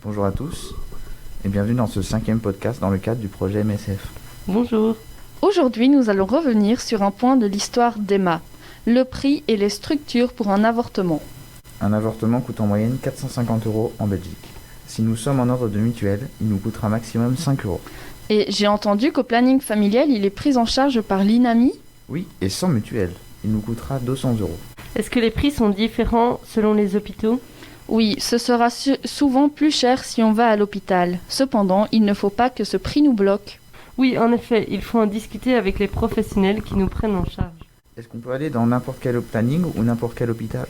Bonjour à tous et bienvenue dans ce 5e podcast dans le cadre du projet MSF. Bonjour. Aujourd'hui, nous allons revenir sur un point de l'histoire d'Emma, le prix et les structures pour un avortement. Un avortement coûte en moyenne 450 € en Belgique. Si nous sommes en ordre de mutuelle, il nous coûtera maximum 5 €. Et j'ai entendu qu'au planning familial, il est pris en charge par l'INAMI. Oui, et sans mutuelle, il nous coûtera 200 €. Est-ce que les prix sont différents selon les hôpitaux ? Oui, ce sera souvent plus cher si on va à l'hôpital. Cependant, il ne faut pas que ce prix nous bloque. Oui, en effet, il faut en discuter avec les professionnels qui nous prennent en charge. Est-ce qu'on peut aller dans n'importe quel planning ou n'importe quel hôpital ?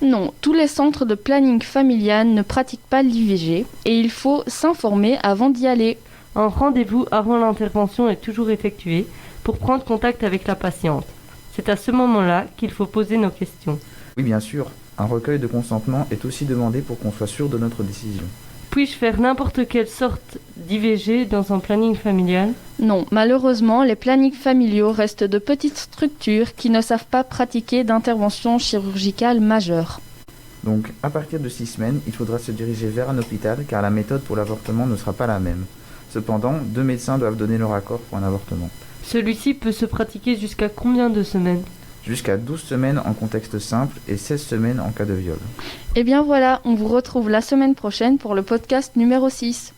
Non, tous les centres de planning familial ne pratiquent pas l'IVG et il faut s'informer avant d'y aller. Un rendez-vous avant l'intervention est toujours effectué pour prendre contact avec la patiente. C'est à ce moment-là qu'il faut poser nos questions. Oui, bien sûr, un recueil de consentement est aussi demandé pour qu'on soit sûr de notre décision. Puis-je faire n'importe quelle sorte d'IVG dans un planning familial ? Non, malheureusement, les plannings familiaux restent de petites structures qui ne savent pas pratiquer d'intervention chirurgicale majeure. Donc, à partir de 6 semaines, il faudra se diriger vers un hôpital car la méthode pour l'avortement ne sera pas la même. Cependant, 2 médecins doivent donner leur accord pour un avortement. Celui-ci peut se pratiquer jusqu'à combien de semaines ? Jusqu'à 12 semaines en contexte simple et 16 semaines en cas de viol. Et bien voilà, on vous retrouve la semaine prochaine pour le podcast numéro 6.